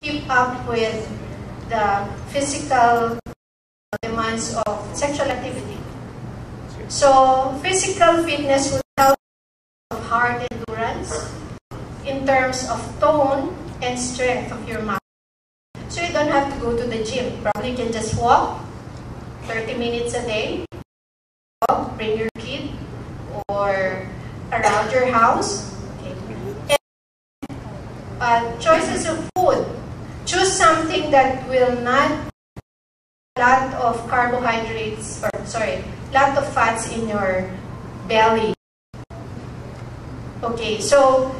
keep up with the physical demands of sexual activity. So physical fitness will help heart endurance in terms of tone and strength of your muscle. So you don't have to go to the gym. Probably you can just walk 30 minutes a day, bring your kid, or around your house. Okay. And, choices of food. Choose something that will not lot of carbohydrates, or lot of fats in your belly. Okay, so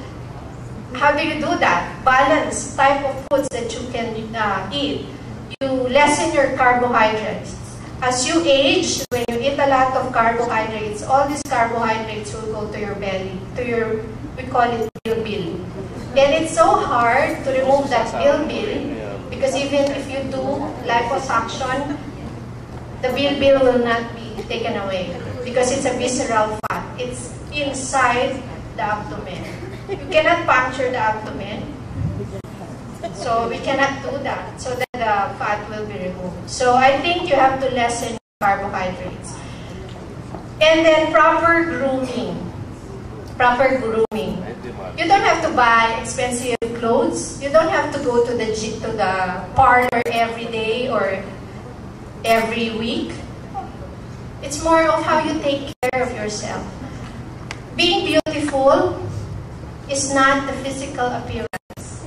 how do you do that? Balance type of foods that you can eat. You lessen your carbohydrates. As you age, when you eat a lot of carbohydrates, all these carbohydrates will go to your belly, to your, we call it bilbil. And it's so hard to remove that bilbil because even if you do liposuction, the bilbil will not be taken away because it's a visceral fat. It's inside the abdomen. You cannot puncture the abdomen, so we cannot do that so that the fat will be removed. So I think you have to lessen carbohydrates. And then proper grooming. Proper grooming. You don't have to buy expensive clothes. You don't have to go to the parlor every day or every week. It's more of how you take care of yourself. Being beautiful is not the physical appearance.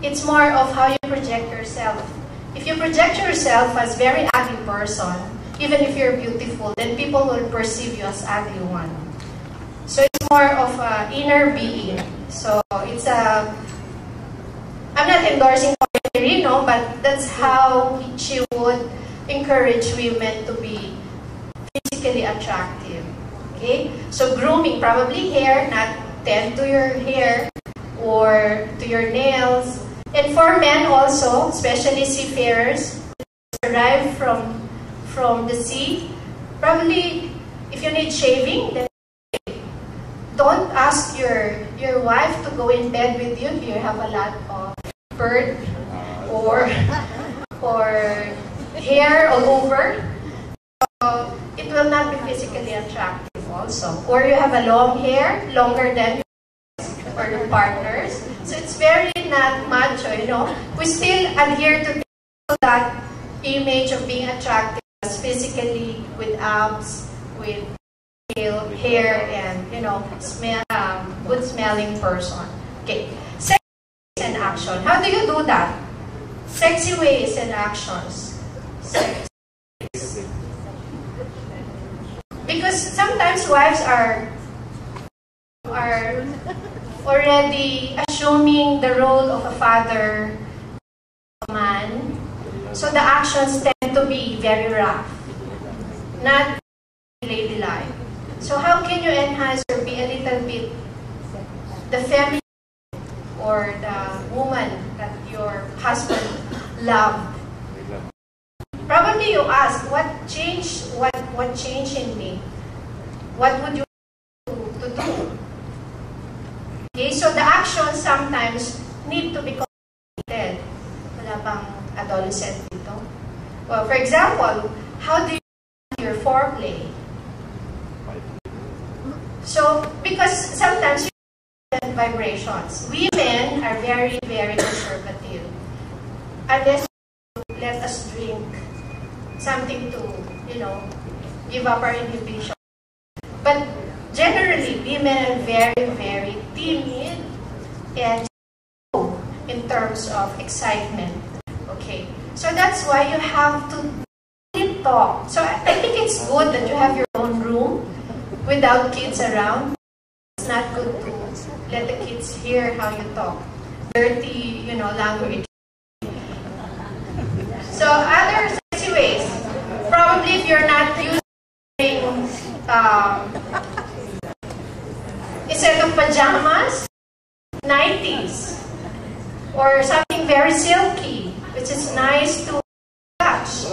It's more of how you project yourself. If you project yourself as a very ugly person, even if you're beautiful, then people will perceive you as ugly one. So it's more of an inner being. So it's a, I'm not endorsing Rino, but that's how she would encourage women to be physically attractive. Okay? So grooming, probably hair, not tend to your hair or to your nails. And for men also, especially seafarers, arrive from the sea, probably if you need shaving, then don't ask your wife to go in bed with you if you have a lot of bird or hair all over. So it will not be physically attractive also. Or you have a long hair, longer than or your partners. So it's very not macho, you know. We still adhere to that image of being attractive as physically with abs, with hair, and you know, good smelling person. Okay, sexy ways and action. How do you do that? Sexy ways and actions. Sexy ways. Because sometimes wives are already assuming the role of a father, a man. So the actions tend to be very rough, not ladylike. So how can you enhance or be a little bit the feminine or the woman that your husband loved? Probably you ask, what changed? What changed in me? What would you do to do? Okay, so the actions sometimes need to be communicated. Wala bang adolescent dito? Well, for example, how do you do your foreplay? So, because sometimes you get vibrations. Women are very, very conservative. Unless you let us drink something to, you know, give up our inhibition. But generally, women are very, very timid and in terms of excitement. Okay, so that's why you have to really talk. So I think it's good that you have your own room without kids around. It's not good to let the kids hear how you talk. Dirty, you know, language. So other sexy ways. Probably if you're not using instead of pajamas, nighties, or something very silky, which is nice to touch.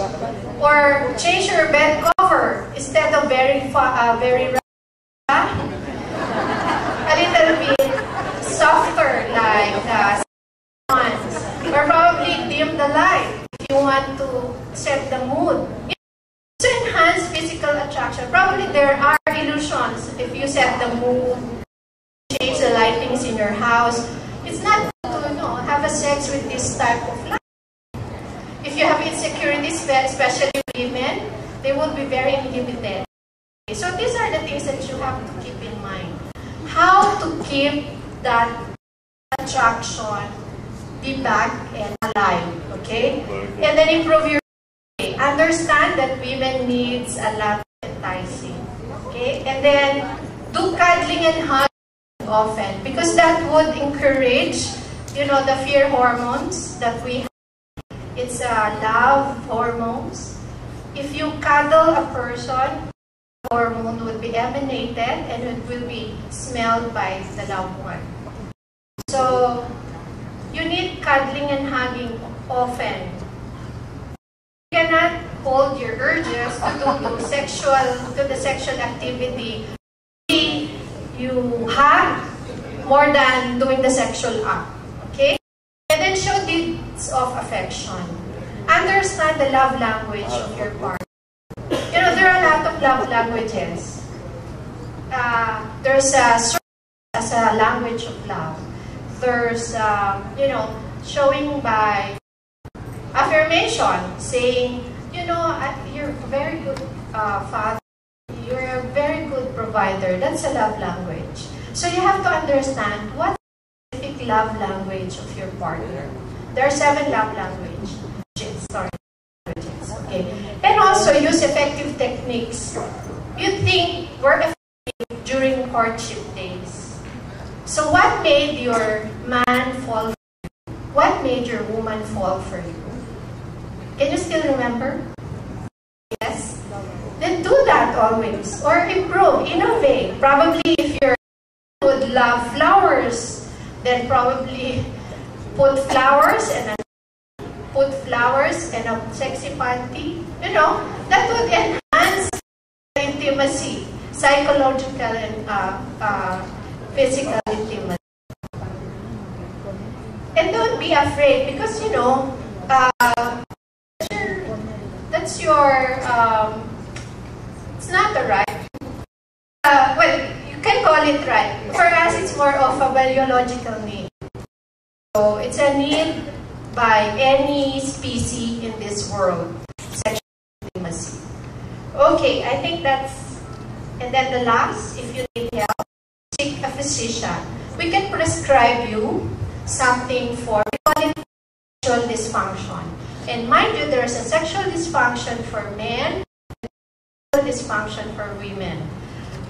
Or change your bed cover instead of very a little bit softer like ones. Or dim the light, if you want to set the mood. To enhance physical attraction, probably there are illusions. If you set the mood, change the lightings in your house, it's not good to have a sex with this type of light. If you have insecurities, especially women, they will be very inhibited. So these are the things that you have to keep in mind. How to keep that attraction be back and alive, okay? And then improve your day. Understand that women needs a lot of enticing, okay? And then do cuddling and hugging often, because that would encourage, the fear hormones that we have. It's love hormones. If you cuddle a person, hormone will be emanated and it will be smelled by the loved one. So you need cuddling and hugging often. You cannot hold your urges to the sexual activity. You hug more than doing the sexual act. Okay? And then show deeds of affection. Understand the love language of your partner. There are a lot of love languages. There's as a language of love. There's, showing by affirmation, saying, you're a very good father, you're a very good provider. That's a love language. So you have to understand what specific love language of your partner. There are 7 love languages. Okay. And also use effective techniques you think were effective during courtship days. So what made your man fall for you? What made your woman fall for you? Can you still remember? Yes? Then do that always. Or improve, innovate. Probably if you would love flowers, then probably put flowers and a sexy panty. That would enhance intimacy, psychological and physical intimacy. And don't be afraid, because that's your it's not the right. Well, you can call it right. For us, it's more of a biological need. So it's a need by any species in this world, sexual intimacy. Okay, I think that's, and then the last, if you need help, seek a physician. We can prescribe you something for, we call it sexual dysfunction. And mind you, there's a sexual dysfunction for men, and sexual dysfunction for women.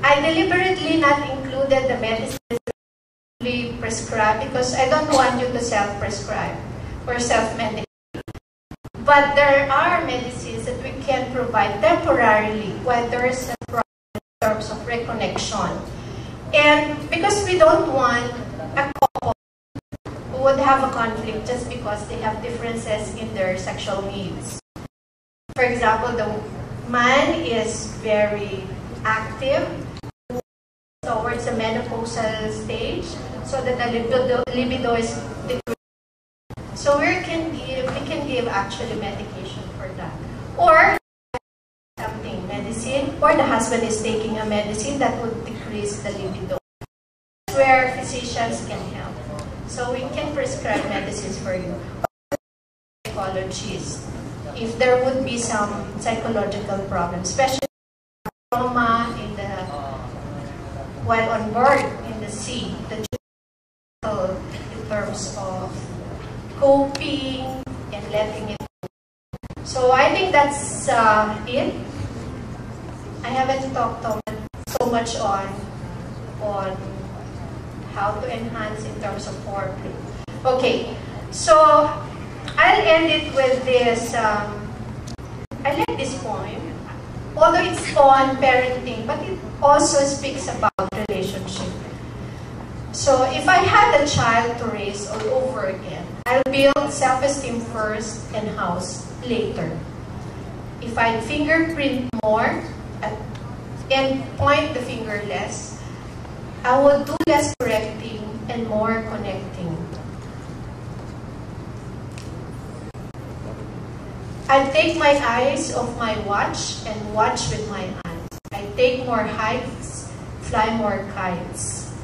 I deliberately not included the medicines we prescribe because I don't want you to self-prescribe or self-medicate. But there are medicines that we can provide temporarily while there is a problem in terms of reconnection. And because we don't want a couple who would have a conflict just because they have differences in their sexual needs. For example, the man is very active towards the menopausal stage, so that the libido is decreased. So we can give actually medication for that. Or something, medicine, or the husband is taking a medicine that would decrease the libido. That's where physicians can help. So we can prescribe medicines for you. Or psychologists, if there would be some psychological problems, especially trauma in the while on board in the sea, in terms of coping and letting it go. So I think that's it. I haven't talked so much on how to enhance in terms of foreplay. Okay, so I'll end it with this. I like this poem, although it's on parenting, but it also speaks about relationship. So if I had a child to raise all over again, I'll build self-esteem first and house later. If I fingerprint more and point the finger less, I will do less correcting and more connecting. I take my eyes off my watch and watch with my aunt. I take more hikes, fly more kites.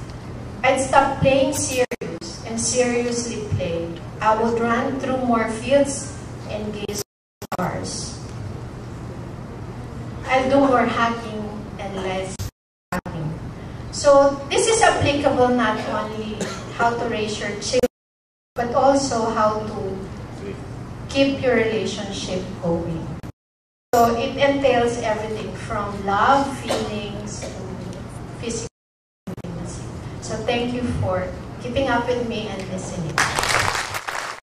I'd stop playing serious and seriously play. I would run through more fields and gaze at stars. I'll do more hacking and less hacking. So this is applicable not only how to raise your children, but also how to keep your relationship going. So it entails everything from love, feelings, to physical intimacy. So thank you for keeping up with me and listening.